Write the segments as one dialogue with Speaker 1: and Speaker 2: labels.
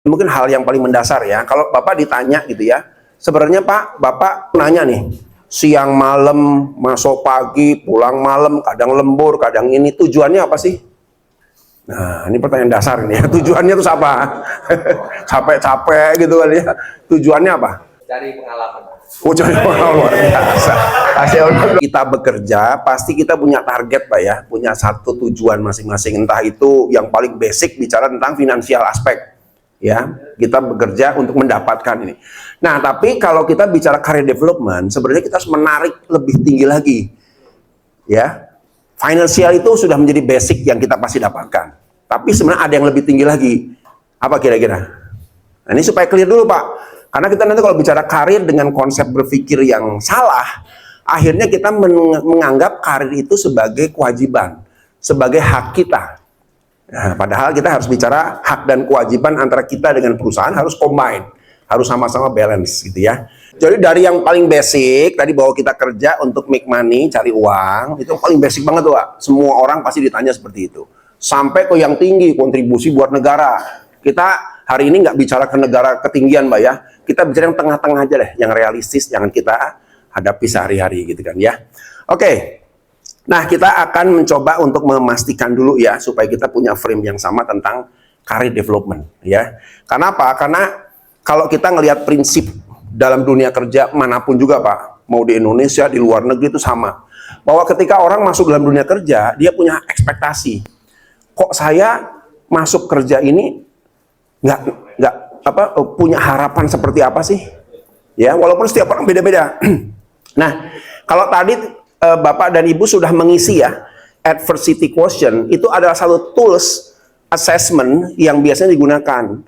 Speaker 1: Mungkin hal yang paling mendasar ya, kalau Bapak ditanya gitu ya, sebenarnya Pak, Bapak nanya nih, siang malam, masuk pagi, pulang malam, kadang lembur, kadang ini, tujuannya apa sih? Nah, ini pertanyaan dasar ini ya, tujuannya itu apa? Capek-capek gitu kan ya, tujuannya apa?
Speaker 2: Cari pengalaman.
Speaker 1: Oh, cari pengalaman luar biasa. Kita bekerja, pasti kita punya target Pak ya, punya satu tujuan masing-masing, entah itu yang paling basic bicara tentang finansial aspek. Ya, kita bekerja untuk mendapatkan ini. Nah, tapi kalau kita bicara career development, sebenarnya kita harus menarik lebih tinggi lagi. Ya, finansial itu sudah menjadi basic yang kita pasti dapatkan. Tapi sebenarnya ada yang lebih tinggi lagi. Apa kira-kira? Nah, ini supaya clear dulu Pak. Karena kita nanti kalau bicara karir dengan konsep berpikir yang salah, akhirnya kita menganggap karir itu sebagai kewajiban, sebagai hak kita. Nah, padahal kita harus bicara hak dan kewajiban antara kita dengan perusahaan harus combine, harus sama-sama balance gitu ya. Jadi dari yang paling basic tadi bahwa kita kerja untuk make money, cari uang, itu paling basic banget tuh Pak. Semua orang pasti ditanya seperti itu. Sampai ke yang tinggi, kontribusi buat negara. Kita hari ini nggak bicara ke negara ketinggian Mbak ya. Kita bicara yang tengah-tengah aja deh, yang realistis, jangan kita hadapi sehari-hari gitu kan ya. Oke. Nah, kita akan mencoba untuk memastikan dulu ya, supaya kita punya frame yang sama tentang career development ya. Karena apa? Karena kalau kita ngelihat prinsip dalam dunia kerja manapun juga Pak, mau di Indonesia, di luar negeri itu sama. Bahwa ketika orang masuk dalam dunia kerja, dia punya ekspektasi. Kok saya masuk kerja ini nggak punya harapan seperti apa sih? Ya, walaupun setiap orang beda-beda. Nah, kalau tadi Bapak dan Ibu sudah mengisi ya, adversity quotient itu adalah satu tools assessment yang biasanya digunakan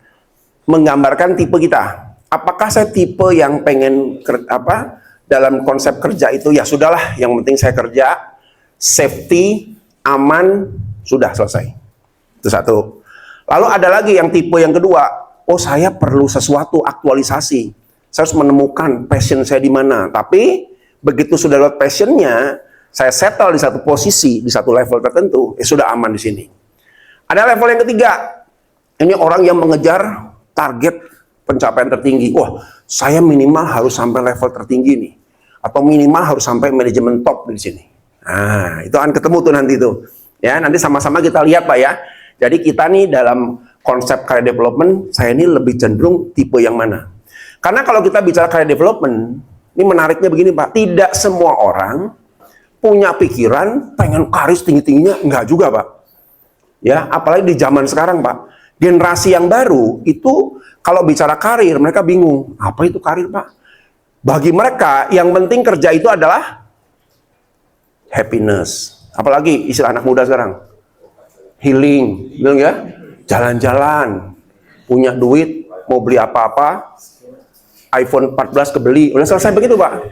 Speaker 1: menggambarkan tipe kita. Apakah saya tipe yang pengen dalam konsep kerja itu ya sudahlah, yang penting saya kerja, safety, aman, sudah selesai. Itu satu. Lalu ada lagi yang tipe yang kedua, oh saya perlu sesuatu aktualisasi. Saya harus menemukan passion saya di mana. Tapi begitu sudah lewat passionnya, saya settle di satu posisi, di satu level tertentu, sudah aman di sini. Ada level yang ketiga, ini orang yang mengejar target pencapaian tertinggi. Wah, saya minimal harus sampai level tertinggi nih, atau minimal harus sampai manajemen top di sini. Nah, itu akan ketemu tuh nanti tuh. Ya, nanti sama-sama kita lihat Pak ya. Jadi kita nih dalam konsep career development, saya ini lebih cenderung tipe yang mana? Karena kalau kita bicara career development, ini menariknya begini Pak, tidak semua orang punya pikiran pengen karir tinggi-tingginya, enggak juga Pak. Ya, apalagi di zaman sekarang Pak. Generasi yang baru itu kalau bicara karir mereka bingung, apa itu karir Pak? Bagi mereka yang penting kerja itu adalah happiness. Apalagi istilah anak muda sekarang. Healing, bilang ya, jalan-jalan, punya duit, mau beli apa-apa, iPhone 14 kebeli, udah selesai begitu Pak.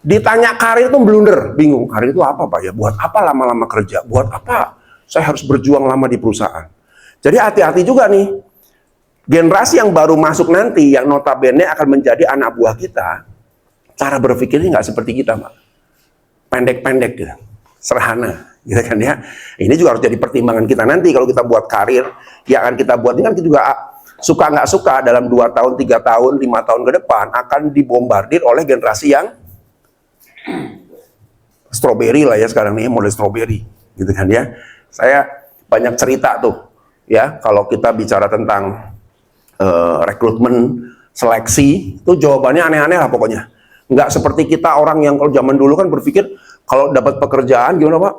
Speaker 1: Ditanya karir itu blunder, bingung. Karir itu apa Pak ya? Buat apa lama-lama kerja? Buat apa saya harus berjuang lama di perusahaan? Jadi hati-hati juga nih. Generasi yang baru masuk nanti, yang notabene akan menjadi anak buah kita, cara berpikirnya nggak seperti kita Pak. Pendek-pendek gitu, serhana. Gitu kan ya. Ini juga harus jadi pertimbangan kita nanti kalau kita buat karir, ya akan kita buat ini kan kita juga suka nggak suka dalam 2 tahun, 3 tahun, 5 tahun ke depan akan dibombardir oleh generasi yang strawberry lah ya sekarang nih, model strawberry gitu kan ya. Saya banyak cerita tuh ya kalau kita bicara tentang rekrutmen, seleksi, itu jawabannya aneh-aneh lah pokoknya. Nggak seperti kita orang yang kalau zaman dulu kan berpikir kalau dapat pekerjaan gimana Pak?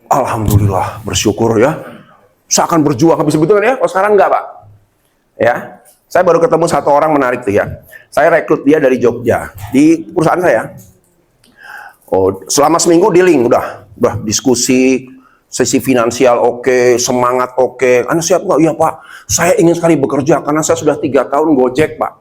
Speaker 1: Alhamdulillah, bersyukur ya. Saya akan berjuang habis itu kan ya. Kalau sekarang enggak Pak. Ya, saya baru ketemu satu orang menarik tuh ya. Saya rekrut dia dari Jogja di perusahaan saya. Oh, selama seminggu dealing udah diskusi, sesi finansial oke, semangat oke. Anda siap nggak? Iya Pak. Saya ingin sekali bekerja karena saya sudah 3 tahun Gojek Pak.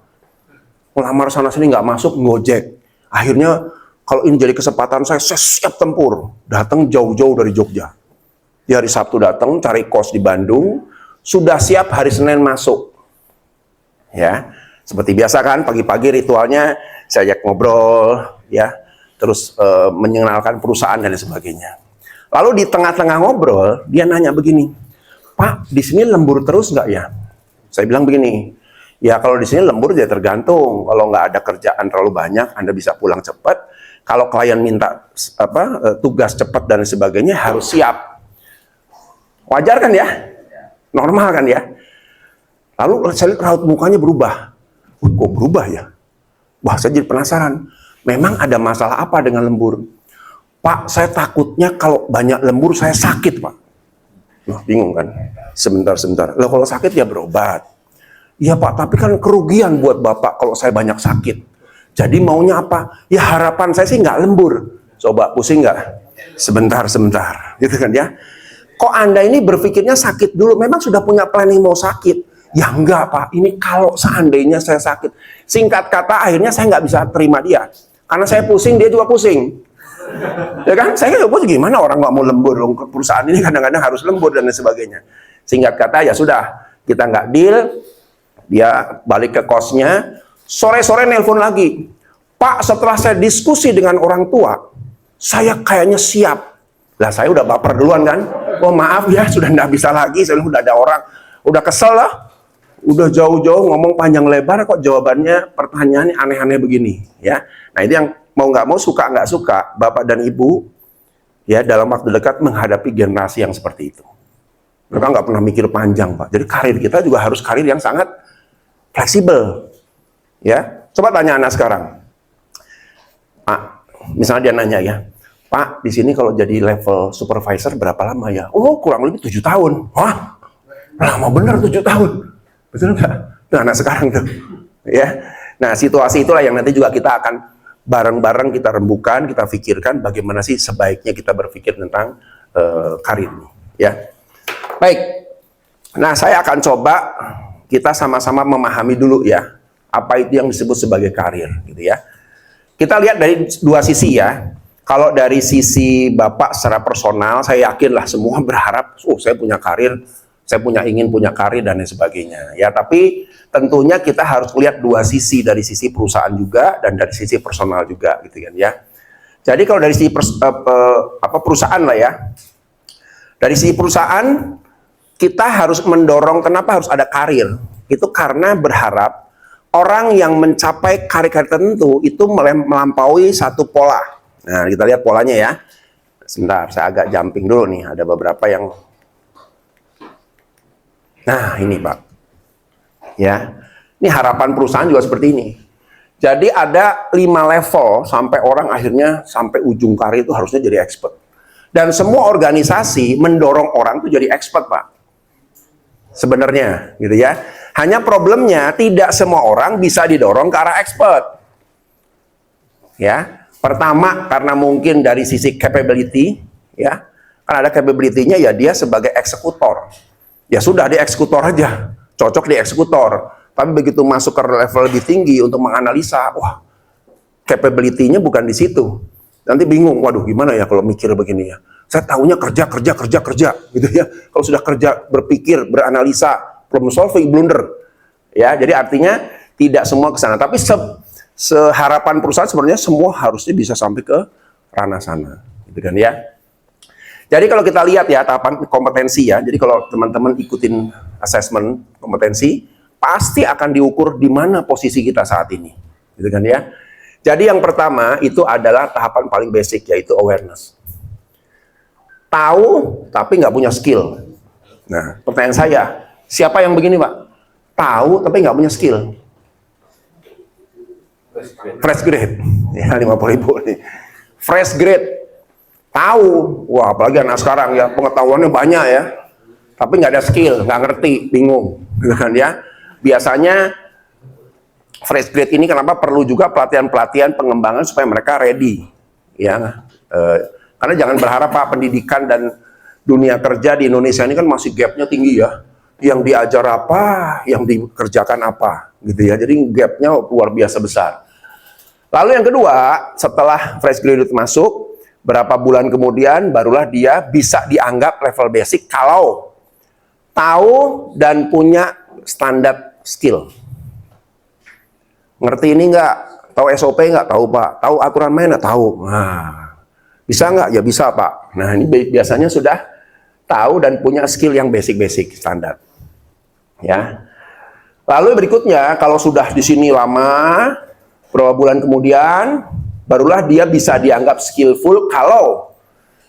Speaker 1: Melamar sana sini nggak masuk Gojek. Akhirnya kalau ini jadi kesempatan saya siap tempur. Datang jauh-jauh dari Jogja. Di hari Sabtu datang, cari kos di Bandung, sudah siap hari Senin masuk. Ya, seperti biasa kan, pagi-pagi ritualnya saya ajak ngobrol, ya, terus mengenalkan perusahaan dan sebagainya. Lalu di tengah-tengah ngobrol, dia nanya begini, Pak, di sini lembur terus nggak ya? Saya bilang begini, ya kalau di sini lembur ya tergantung. Kalau nggak ada kerjaan terlalu banyak, Anda bisa pulang cepat. Kalau klien minta tugas cepat dan sebagainya, harus siap. Wajar kan ya? Normal kan ya? Lalu saya lihat raut mukanya berubah. Kok berubah ya? Wah, saya jadi penasaran. Memang ada masalah apa dengan lembur? Pak, saya takutnya kalau banyak lembur saya sakit, Pak. Nah, bingung kan? Sebentar. Loh, kalau sakit ya berobat. Iya Pak, tapi kan kerugian buat Bapak kalau saya banyak sakit. Jadi maunya apa? Ya harapan saya sih nggak lembur. Coba pusing nggak? Sebentar. Gitu kan ya? Kok Anda ini berpikirnya sakit dulu? Memang sudah punya planning mau sakit? Ya enggak Pak, ini kalau seandainya saya sakit. Singkat kata, akhirnya saya nggak bisa terima dia. Karena saya pusing, dia juga pusing. Ya kan? Saya nggak pusing, gimana orang nggak mau lembur? Perusahaan ini kadang-kadang harus lembur dan lain sebagainya. Singkat kata, ya sudah. Kita nggak deal, dia balik ke kosnya. Sore-sore nelpon lagi. Pak, setelah saya diskusi dengan orang tua, saya kayaknya siap. Lah saya udah baper duluan kan. Oh maaf ya, sudah nggak bisa lagi. Saya udah ada orang. Udah kesel lah. Udah jauh-jauh ngomong panjang lebar kok jawabannya pertanyaannya aneh-aneh begini ya. Nah itu yang mau nggak mau, suka nggak suka, Bapak dan Ibu ya dalam waktu dekat menghadapi generasi yang seperti itu. Mereka nggak pernah mikir panjang Pak. Jadi karir kita juga harus karir yang sangat fleksibel ya. Coba tanya anak sekarang, Pak, misalnya dia nanya ya, Pak di sini kalau jadi level supervisor berapa lama ya? Oh kurang lebih 7 tahun. Wah lama bener 7 tahun. Betul nggak? Nah, anak sekarang tuh, ya. Nah, situasi itulah yang nanti juga kita akan bareng-bareng kita rembukan, kita pikirkan bagaimana sih sebaiknya kita berpikir tentang karir ini, ya. Baik. Nah, saya akan coba kita sama-sama memahami dulu ya, apa itu yang disebut sebagai karir, gitu ya. Kita lihat dari dua sisi ya. Kalau dari sisi Bapak secara personal, saya yakin lah semua berharap, saya punya karir. Saya ingin punya karir dan lain sebagainya. Ya, tapi tentunya kita harus lihat dua sisi, dari sisi perusahaan juga dan dari sisi personal juga, gitu kan ya. Jadi kalau dari sisi perusahaan lah ya. Dari sisi perusahaan kita harus mendorong, kenapa harus ada karir? Itu karena berharap orang yang mencapai karir-karir tertentu itu melampaui satu pola. Nah, kita lihat polanya ya. Sebentar, saya agak jumping dulu nih. Ada beberapa yang nah ini Pak, ya, ini harapan perusahaan juga seperti ini. Jadi ada 5 level sampai orang akhirnya sampai ujung karir itu harusnya jadi expert. Dan semua organisasi mendorong orang itu jadi expert Pak. Sebenarnya, gitu ya. Hanya problemnya tidak semua orang bisa didorong ke arah expert. Ya, pertama karena mungkin dari sisi capability, ya, kan ada capability-nya ya dia sebagai eksekutor. Ya sudah, dia eksekutor aja, cocok di eksekutor. Tapi begitu masuk ke level lebih tinggi untuk menganalisa, wah, capability-nya bukan di situ. Nanti bingung, waduh gimana ya kalau mikir begini ya. Saya tahunya kerja, gitu ya. Kalau sudah kerja, berpikir, beranalisa, problem solving, blunder. Ya, jadi artinya tidak semua ke sana. Tapi seharapan perusahaan sebenarnya semua harusnya bisa sampai ke ranah sana, gitu kan ya. Jadi kalau kita lihat ya tahapan kompetensi ya, jadi kalau teman-teman ikutin assessment kompetensi, pasti akan diukur di mana posisi kita saat ini, gitu kan ya. Jadi yang pertama itu adalah tahapan paling basic, yaitu awareness. Tahu tapi nggak punya skill. Nah, pertanyaan saya, siapa yang begini Pak? Tahu tapi nggak punya skill. Fresh grade, ya 50.000 nih. Fresh grade. Tahu, wah apalagi anak sekarang ya, pengetahuannya banyak ya, tapi nggak ada skill, nggak ngerti, bingung, gitu kan ya. Biasanya fresh grade ini kenapa perlu juga pelatihan-pelatihan pengembangan supaya mereka ready, ya. Karena jangan berharap Pak, pendidikan dan dunia kerja di Indonesia ini kan masih gapnya tinggi ya. Yang diajar apa, yang dikerjakan apa, gitu ya. Jadi gapnya luar biasa besar. Lalu yang kedua, setelah fresh graduate masuk, berapa bulan kemudian barulah dia bisa dianggap level basic kalau tahu dan punya standar skill. Ngerti ini nggak? Tahu SOP nggak? Tahu Pak. Tahu aturan main nggak? Tahu. Nah, bisa nggak? Ya bisa Pak. Nah ini biasanya sudah tahu dan punya skill yang basic-basic standar. Ya. Lalu berikutnya, kalau sudah di sini lama, beberapa bulan kemudian, barulah dia bisa dianggap skillful kalau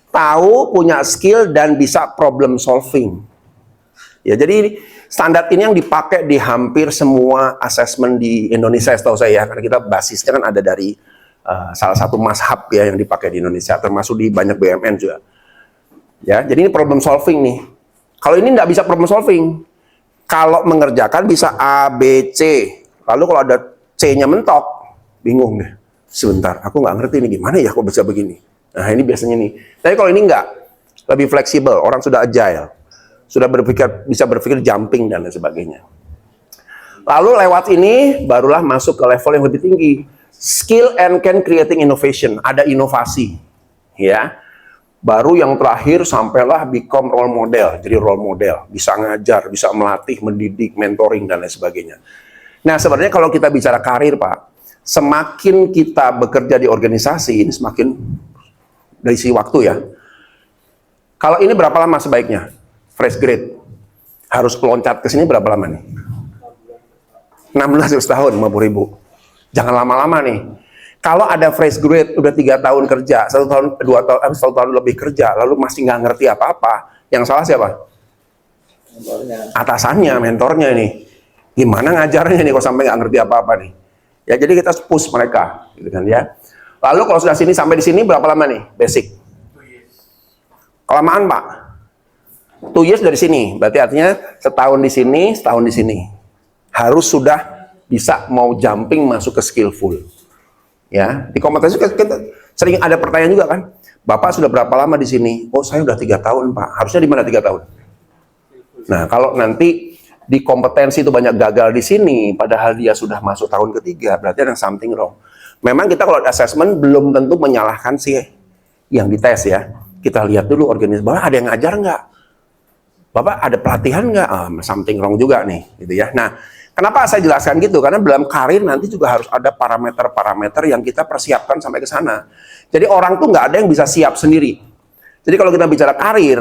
Speaker 1: tahu, punya skill, dan bisa problem solving. Ya, jadi standar ini yang dipakai di hampir semua asesmen di Indonesia, setahu saya, karena kita basisnya kan ada dari salah satu mazhab ya yang dipakai di Indonesia, termasuk di banyak BUMN juga. Ya, jadi ini problem solving nih. Kalau ini nggak bisa problem solving, kalau mengerjakan bisa A, B, C. Lalu kalau ada C-nya mentok, bingung deh. Sebentar, aku nggak ngerti ini gimana ya kok bisa begini. Nah, ini biasanya nih. Tapi kalau ini nggak, lebih fleksibel, orang sudah agile. Sudah bisa berpikir jumping dan lain sebagainya. Lalu lewat ini barulah masuk ke level yang lebih tinggi. Skill and can creating innovation, ada inovasi. Ya. Baru yang terakhir sampailah become role model, jadi role model, bisa ngajar, bisa melatih, mendidik, mentoring dan lain sebagainya. Nah, sebenarnya kalau kita bicara karir, Pak, semakin kita bekerja di organisasi ini semakin dari sisi waktu ya. Kalau ini berapa lama sebaiknya? Fresh grade harus loncat ke sini berapa lama nih? 16 tahun, 50.000. Jangan lama-lama nih. Kalau ada fresh grade udah 3 tahun kerja, 1 tahun, 2 tahun, 1 tahun lebih kerja, lalu masih nggak ngerti apa-apa, yang salah siapa? Atasannya, mentornya ini. Gimana ngajarnya nih kok sampai nggak ngerti apa-apa nih? Ya, jadi kita push mereka, gitu kan ya. Lalu kalau sudah sini sampai di sini berapa lama nih? Basic. Kelamaan, Pak. 2 years dari sini, berarti artinya setahun di sini, setahun di sini. Harus sudah bisa mau jumping masuk ke skillful. Ya, di kompetensi kita sering ada pertanyaan juga kan, Bapak sudah berapa lama di sini? Oh, saya udah 3 tahun, Pak. Harusnya di mana 3 tahun? Nah, kalau nanti di kompetensi itu banyak gagal di sini, padahal dia sudah masuk tahun ketiga, berarti ada something wrong. Memang kita kalau assessment belum tentu menyalahkan sih yang dites ya. Kita lihat dulu organisasi, Bapak ada yang ngajar nggak? Bapak ada pelatihan nggak? Something wrong juga nih, gitu ya. Nah, kenapa saya jelaskan gitu? Karena dalam karir nanti juga harus ada parameter-parameter yang kita persiapkan sampai ke sana. Jadi orang tuh nggak ada yang bisa siap sendiri. Jadi kalau kita bicara karir,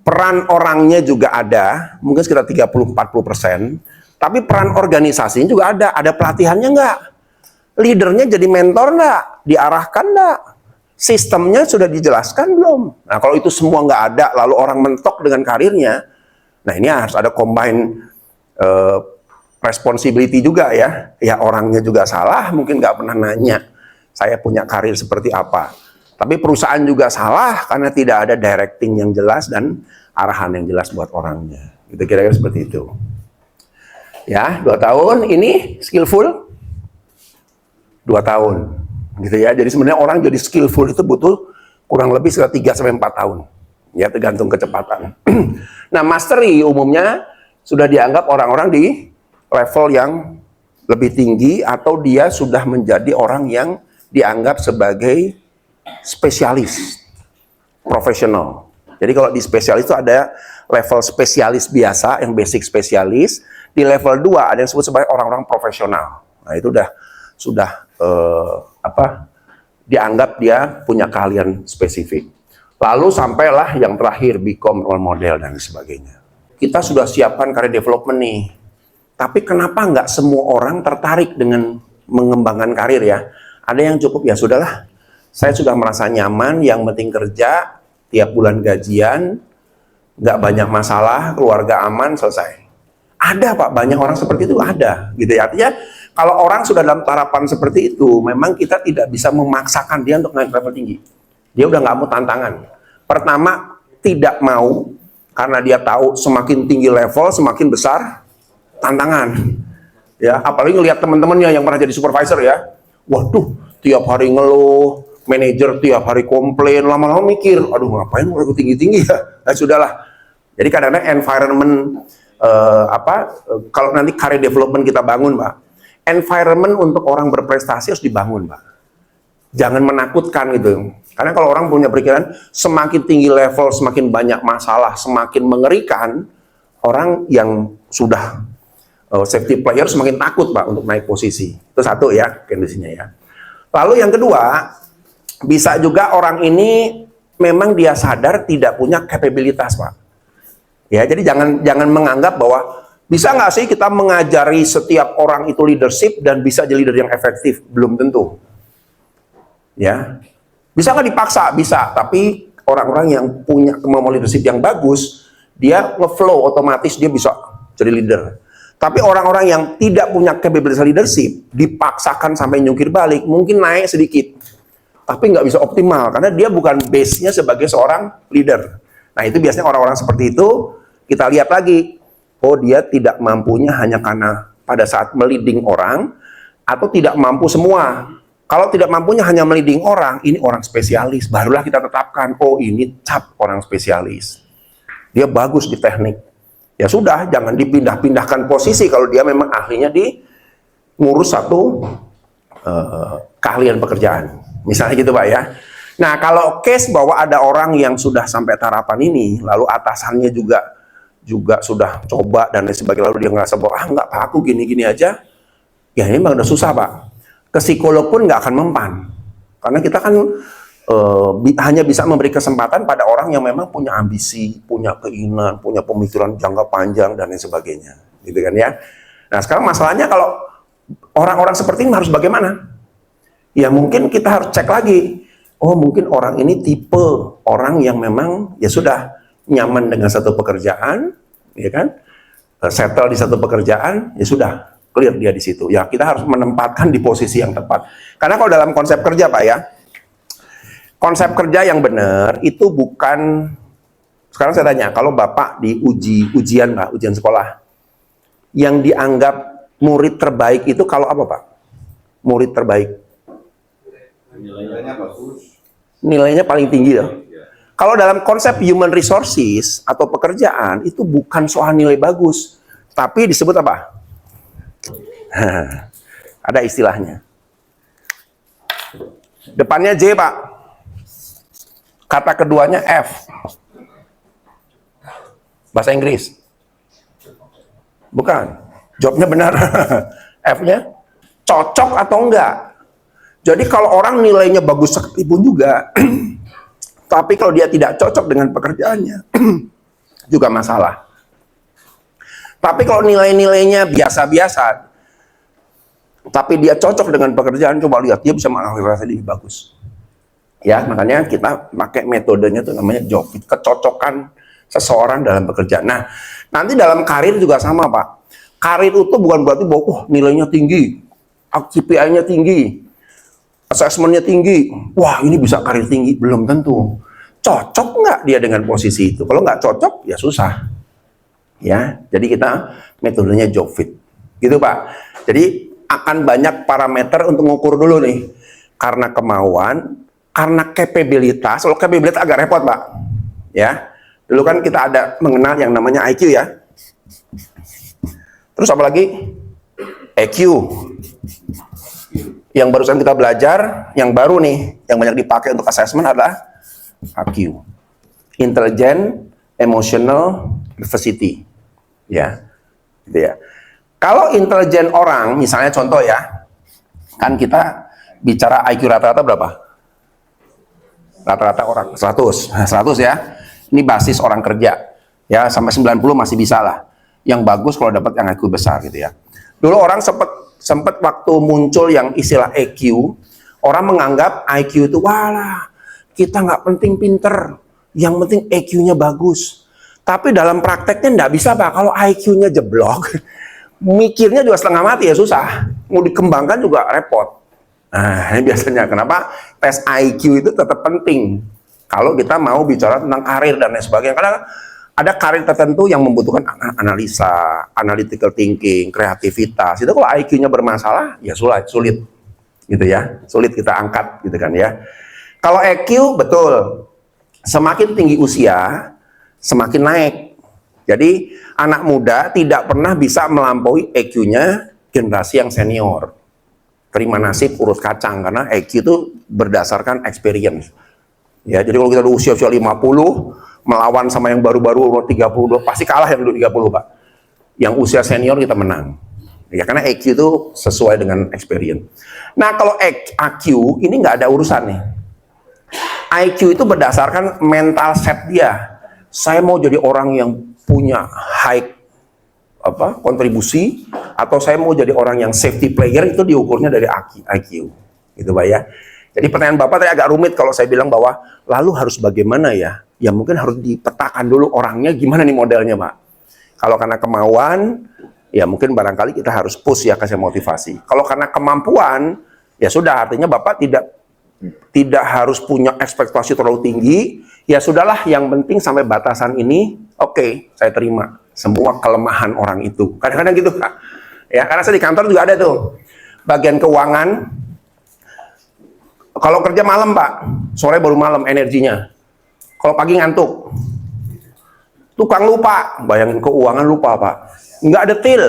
Speaker 1: peran orangnya juga ada, mungkin sekitar 30-40%, tapi peran organisasinya juga ada pelatihannya nggak? Leadernya jadi mentor nggak? Diarahkan nggak? Sistemnya sudah dijelaskan belum? Nah, kalau itu semua nggak ada, lalu orang mentok dengan karirnya, nah ini harus ada combine responsibility juga ya. Ya orangnya juga salah, mungkin nggak pernah nanya, saya punya karir seperti apa. Tapi perusahaan juga salah karena tidak ada directing yang jelas dan arahan yang jelas buat orangnya. Gitu kira-kira seperti itu. Ya, 2 tahun ini skillful, 2 tahun. Gitu ya. Jadi sebenarnya orang jadi skillful itu butuh kurang lebih sekitar 3-4 tahun. Ya, tergantung kecepatan. Nah, mastery umumnya sudah dianggap orang-orang di level yang lebih tinggi atau dia sudah menjadi orang yang dianggap sebagai spesialis, profesional. Jadi kalau di spesialis itu ada level spesialis biasa, yang basic spesialis. Di level 2 ada yang disebut sebagai orang-orang profesional. Nah, itu sudah dianggap dia punya keahlian spesifik. Lalu sampailah yang terakhir, become role model dan sebagainya. Kita sudah siapkan career development nih. Tapi kenapa nggak semua orang tertarik dengan mengembangkan karir ya? Ada yang cukup, ya sudahlah. Saya sudah merasa nyaman, yang penting kerja, tiap bulan gajian, nggak banyak masalah, keluarga aman, selesai. Ada Pak, banyak orang seperti itu ada. Gitu ya. Artinya kalau orang sudah dalam tarapan seperti itu, memang kita tidak bisa memaksakan dia untuk naik level tinggi. Dia udah nggak mau tantangan. Pertama, tidak mau, karena dia tahu semakin tinggi level, semakin besar tantangan. Ya, apalagi ngelihat teman-temannya yang pernah jadi supervisor ya. Waduh, tiap hari ngeluh, manajer tiap hari komplain, lama-lama mikir, aduh ngapain aku tinggi-tinggi ya? Nah, sudahlah. Jadi kadang-kadang environment kalau nanti career development kita bangun, Pak, environment untuk orang berprestasi harus dibangun, Pak. Jangan menakutkan gitu. Karena kalau orang punya pikiran semakin tinggi level, semakin banyak masalah, semakin mengerikan, orang yang sudah safety player semakin takut, Pak, untuk naik posisi. Itu satu ya, kondisinya ya. Lalu yang kedua, bisa juga orang ini memang dia sadar tidak punya kapabilitas, Pak. Ya, jadi jangan menganggap bahwa Bisa nggak sih kita mengajari setiap orang itu leadership dan bisa jadi leader yang efektif? Belum tentu. Ya, bisa nggak dipaksa? Bisa, tapi orang-orang yang punya kemampuan leadership yang bagus, dia ngeflow otomatis dia bisa jadi leader. Tapi orang-orang yang tidak punya capability leadership, dipaksakan sampai nyungkir balik, mungkin naik sedikit, tapi nggak bisa optimal karena dia bukan base-nya sebagai seorang leader. Nah itu biasanya orang-orang seperti itu kita lihat lagi, oh dia tidak mampunya hanya karena pada saat meliding orang atau tidak mampu semua. Kalau tidak mampunya hanya meliding orang, ini orang spesialis, barulah kita tetapkan, oh ini cap orang spesialis. Dia bagus di teknik. Ya sudah, jangan dipindah-pindahkan posisi kalau dia memang ahlinya di ngurus satu keahlian pekerjaan. Misalnya gitu Pak ya. Nah kalau case bahwa ada orang yang sudah sampai tarapan ini, lalu atasannya juga sudah coba dan lain sebagainya, lalu dia ngerasa bahwa enggak Pak, aku gini-gini aja, ya ini memang udah susah Pak. Ke psikolog pun nggak akan mempan. Karena kita kan hanya bisa memberi kesempatan pada orang yang memang punya ambisi, punya keinginan, punya pemikiran jangka panjang dan lain sebagainya, gitu kan ya. Nah sekarang masalahnya kalau orang-orang seperti ini harus bagaimana? Ya mungkin kita harus cek lagi. Oh mungkin orang ini tipe orang yang memang ya sudah nyaman dengan satu pekerjaan, ya kan? Settle di satu pekerjaan, ya sudah clear dia di situ. Ya kita harus menempatkan di posisi yang tepat. Karena kalau dalam konsep kerja Pak ya. Konsep kerja yang benar itu bukan, sekarang saya tanya, kalau Bapak di ujian Pak, ujian sekolah, yang dianggap murid terbaik itu kalau apa Pak? Murid terbaik?
Speaker 2: Nilainya bagus.
Speaker 1: Nilainya paling tinggi loh. Kalau dalam konsep human resources atau pekerjaan, itu bukan soal nilai bagus, tapi disebut apa? Ada istilahnya. Depannya J Pak. Kata keduanya F. Bahasa Inggris. Bukan. Jawabnya benar. F-nya cocok atau enggak. Jadi kalau orang nilainya bagus sekalipun juga, tapi kalau dia tidak cocok dengan pekerjaannya, juga masalah. Tapi kalau nilai-nilainya biasa-biasa, tapi dia cocok dengan pekerjaan, coba lihat, dia bisa mengaktifasi lebih bagus. Ya, makanya kita pakai metodenya itu namanya job fit, kecocokan seseorang dalam pekerjaan. Nah, nanti dalam karir juga sama, Pak. Karir itu bukan berarti bahwa nilainya tinggi, KPI-nya tinggi, assessment-nya tinggi. Wah, ini bisa karir tinggi. Belum tentu. Cocok nggak dia dengan posisi itu? Kalau nggak cocok, ya susah. Ya, jadi kita metodenya job fit. Gitu, Pak. Jadi akan banyak parameter untuk mengukur dulu nih. Karena kemauan, karena capabilitas. Kalau capabilitas agak repot Pak, ya. Dulu kan kita ada mengenal yang namanya IQ ya. Terus apa lagi? EQ. Yang barusan kita belajar, yang baru nih, yang banyak dipakai untuk assessment adalah AQ. Intelligent, Emotional, Diversity. Ya, gitu ya. Kalau intelijen orang, misalnya contoh ya, kan kita bicara IQ rata-rata berapa? Rata-rata orang 100 ya. Ini basis orang kerja ya, sampai 90 masih bisa lah. Yang bagus kalau dapat yang IQ besar gitu ya. Dulu orang sempat waktu muncul yang istilah EQ, orang menganggap IQ itu walah, kita nggak penting pinter, yang penting EQ-nya bagus. Tapi dalam prakteknya nggak bisa Pak, kalau IQ-nya jeblok, mikirnya juga setengah mati ya susah, mau dikembangkan juga repot. Nah, ini biasanya kenapa tes IQ itu tetap penting kalau kita mau bicara tentang karir dan lain sebagainya. Karena ada karir tertentu yang membutuhkan analisa, analytical thinking, kreativitas. Itu kalau IQ-nya bermasalah, ya sulit, gitu ya, sulit kita angkat, gitu kan ya. Kalau EQ betul, semakin tinggi usia, semakin naik. Jadi anak muda tidak pernah bisa melampaui EQ-nya generasi yang senior. Terima nasib urus kacang, karena EQ itu berdasarkan experience. Ya, jadi kalau kita di usia-usia 50 melawan sama yang baru-baru umur 32 pasti kalah yang dulu 30 Pak. Yang usia senior kita menang. Ya, karena EQ itu sesuai dengan experience. Nah, kalau AQ ini nggak ada urusan nih. IQ itu berdasarkan mental set dia. Saya mau jadi orang yang punya kontribusi, atau saya mau jadi orang yang safety player, itu diukurnya dari IQ, gitu Pak ya. Jadi pertanyaan Bapak tadi agak rumit kalau saya bilang bahwa lalu harus bagaimana ya? Ya mungkin harus dipetakan dulu orangnya gimana nih modelnya Pak. Kalau karena kemauan, ya mungkin barangkali kita harus push ya, kasih motivasi. Kalau karena kemampuan, ya sudah, artinya Bapak tidak harus punya ekspektasi terlalu tinggi, ya sudahlah, yang penting sampai batasan ini, oke, saya terima semua kelemahan orang itu. Kadang-kadang gitu Pak. Ya, karena saya di kantor juga ada tuh, bagian keuangan, kalau kerja malam Pak, sore baru malam energinya. Kalau pagi ngantuk. Tukang lupa, bayangin keuangan lupa Pak. Nggak detail.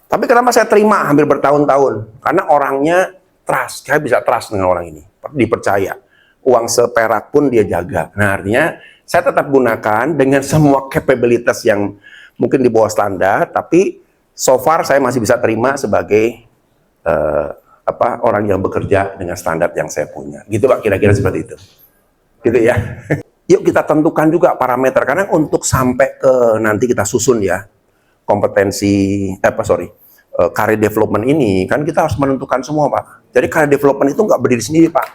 Speaker 1: Tapi kenapa saya terima hampir bertahun-tahun? Karena orangnya trust, saya bisa trust dengan orang ini, dipercaya. Uang seperak pun dia jaga. Nah artinya saya tetap gunakan dengan semua capabilities yang mungkin di bawah standar, tapi so far saya masih bisa terima sebagai orang yang bekerja dengan standar yang saya punya. Gitu Pak, kira-kira seperti itu. Gitu ya. Yuk kita tentukan juga parameter, karena untuk sampai ke nanti kita susun ya kompetensi, career development ini, kan kita harus menentukan semua Pak. Jadi career development itu nggak berdiri sendiri Pak.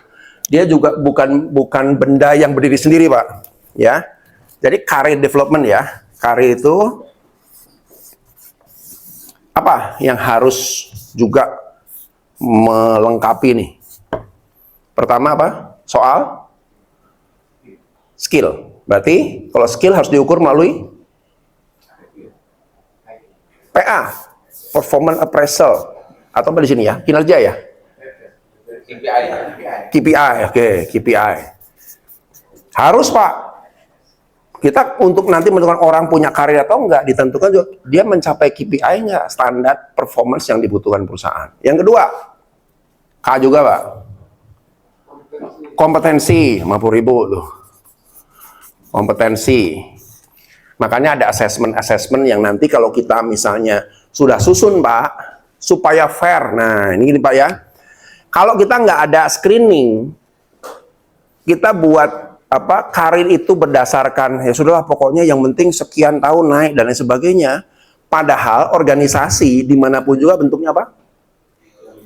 Speaker 1: Dia juga bukan benda yang berdiri sendiri Pak. Ya. Jadi career development ya, career itu apa yang harus juga melengkapi nih. Pertama apa? Soal skill. Berarti kalau skill harus diukur melalui PA, performance appraisal, atau apa di sini ya, kinerja ya, KPI, oke, KPI. Harus Pak. Kita untuk nanti menentukan orang punya karir atau enggak, ditentukan juga dia mencapai KPI enggak, standar performance yang dibutuhkan perusahaan. Yang kedua, K juga Pak, kompetensi, 50.000 tuh. Kompetensi. Makanya ada assessment yang nanti kalau kita misalnya sudah susun Pak, supaya fair. Nah ini gini Pak ya, kalau kita nggak ada screening, kita buat karir itu berdasarkan ya sudahlah pokoknya yang penting sekian tahun naik dan lain sebagainya. Padahal organisasi dimanapun juga bentuknya apa?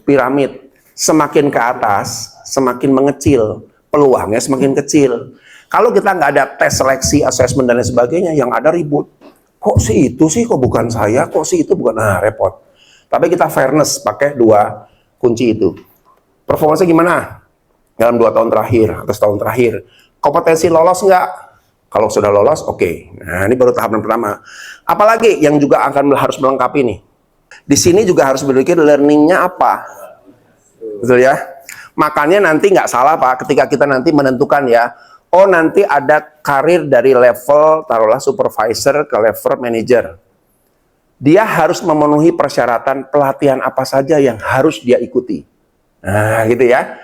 Speaker 1: Piramid. Semakin ke atas, semakin mengecil, peluangnya semakin kecil. Kalau kita nggak ada tes seleksi, assessment dan lain sebagainya, yang ada ribut. Kok si itu sih, kok bukan saya, kok si itu bukan, repot. Tapi kita fairness, pakai 2 kunci itu. Performanya gimana? Dalam 2 tahun terakhir, atau setahun terakhir. Kompetensi lolos nggak? Kalau sudah lolos, oke. Nah, ini baru tahapan pertama. Apalagi yang juga harus melengkapi nih. Di sini juga harus berpikir learning-nya apa. Betul ya? Makanya nanti nggak salah Pak, ketika kita nanti menentukan ya, oh nanti ada karir dari level taruhlah supervisor ke level manager. Dia harus memenuhi persyaratan pelatihan apa saja yang harus dia ikuti. Nah gitu ya.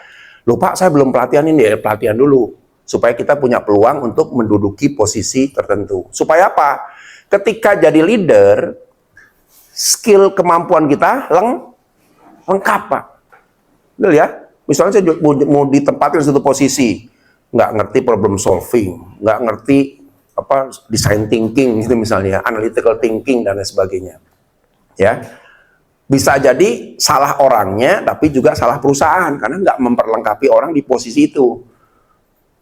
Speaker 1: Lupa saya belum pelatihan ini, ya pelatihan dulu. Supaya kita punya peluang untuk menduduki posisi tertentu. Supaya apa? Ketika jadi leader, skill kemampuan kita lengkap Pak. Betul ya? Misalnya saya mau ditempatin di satu posisi, nggak ngerti problem solving, nggak ngerti design thinking gitu misalnya, analytical thinking dan lain sebagainya. Ya, bisa jadi salah orangnya, tapi juga salah perusahaan karena nggak memperlengkapi orang di posisi itu.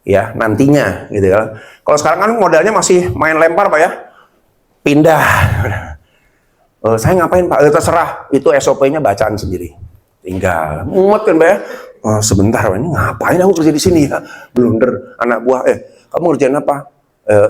Speaker 1: Ya, nantinya gitu ya. Kalau sekarang kan modelnya masih main lempar Pak ya, pindah. Saya ngapain Pak? Terserah, itu SOP-nya bacaan sendiri. Tinggal mumet kan Pak ya. Sebentar, ini ngapain aku kerja di sini ya? Blunder, anak buah, kamu ngerjain apa?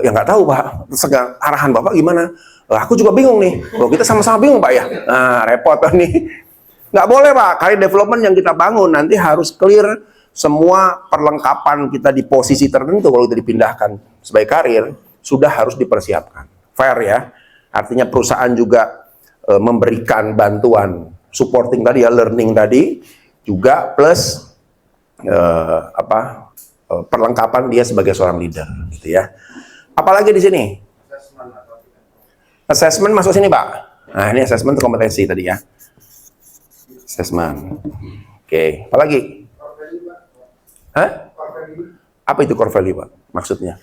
Speaker 1: Ya nggak tahu Pak, arahan Bapak gimana? Aku juga bingung nih, kita sama-sama bingung Pak ya? Nah, repot nih. Nggak boleh Pak, career development yang kita bangun nanti harus clear semua perlengkapan kita di posisi tertentu. Kalau kita dipindahkan sebagai karir, sudah harus dipersiapkan. Fair ya, artinya perusahaan juga memberikan bantuan, supporting tadi ya, learning tadi, juga plus perlengkapan dia sebagai seorang leader gitu ya. Apalagi di sini assessment masuk sini Pak. Nah ini assessment kompetensi tadi ya, assessment. Oke, apalagi? Hah? Apa itu core value Pak maksudnya?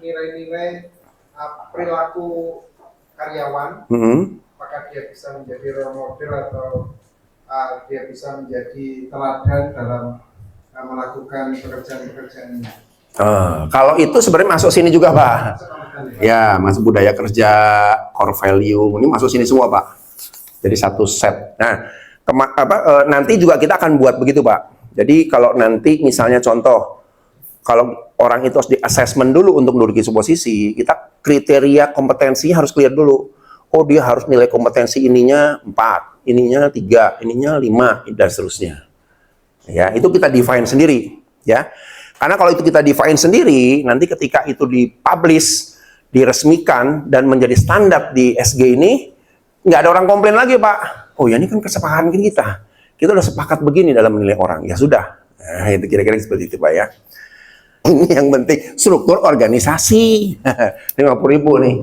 Speaker 3: Nilai-nilai perilaku karyawan,
Speaker 1: Hmm.
Speaker 3: apakah dia bisa menjadi role model atau dia bisa menjadi teladan dalam melakukan pekerjaan-pekerjaan ini.
Speaker 1: Kalau itu sebenarnya masuk sini juga, Pak. Ya, masuk budaya kerja, core value, ini masuk sini semua, Pak. Jadi satu set. Nah, nanti juga kita akan buat begitu, Pak. Jadi kalau nanti misalnya contoh, kalau orang itu harus di assessment dulu untuk menduduki sebuah posisi, kita kriteria kompetensinya harus clear dulu. Oh, dia harus nilai kompetensi ininya 4, ininya 3, ininya 5, dan seterusnya. Ya, itu kita define sendiri, ya. Karena kalau itu kita define sendiri, nanti ketika itu dipublish, diresmikan, dan menjadi standar di SG ini, nggak ada orang komplain lagi, Pak. Oh ya, ini kan kesepakatan kita. Kita udah sepakat begini dalam menilai orang. Ya sudah. Nah, itu kira-kira seperti itu, Pak, ya. Ini yang penting, struktur organisasi. 50.000 nih.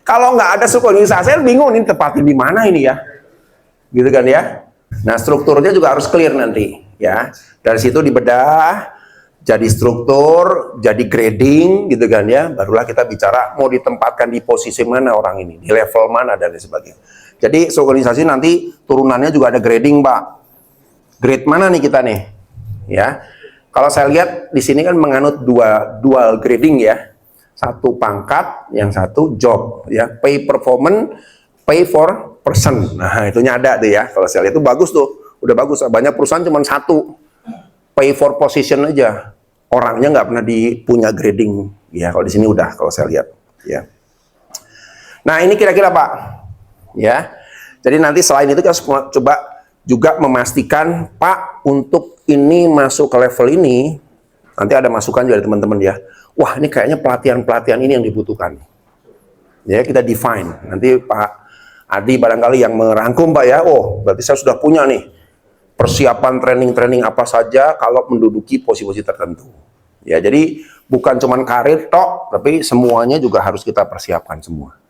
Speaker 1: Kalau nggak ada struktur organisasi, saya bingung ini tepatnya di mana ini ya. Gitu kan ya. Nah, strukturnya juga harus clear nanti, ya. Dari situ dibedah, jadi struktur, jadi grading, gitu kan ya. Barulah kita bicara mau ditempatkan di posisi mana orang ini, di level mana dan lain sebagainya. Jadi organisasi nanti turunannya juga ada grading, Pak. Grade mana nih kita nih, ya? Kalau saya lihat di sini kan menganut dual grading ya. Satu pangkat, yang satu job, ya. Pay performance, pay for person. Nah, itunya ada tuh ya. Kalau saya lihat itu bagus tuh, udah bagus. Banyak perusahaan cuma satu, pay for position aja. Orangnya nggak pernah punya grading, ya. Kalau di sini udah, kalau saya lihat, ya. Nah, ini kira-kira, Pak, ya. Jadi nanti selain itu kita coba juga memastikan, Pak, untuk ini masuk ke level ini, nanti ada masukan juga dari teman-teman ya. Wah, ini kayaknya pelatihan-pelatihan ini yang dibutuhkan. Ya, kita define. Nanti Pak Adi barangkali yang merangkum, Pak, ya. Oh, berarti saya sudah punya nih persiapan training-training apa saja kalau menduduki posisi-posisi tertentu. Ya, jadi bukan cuma karir tok, tapi semuanya juga harus kita persiapkan semua.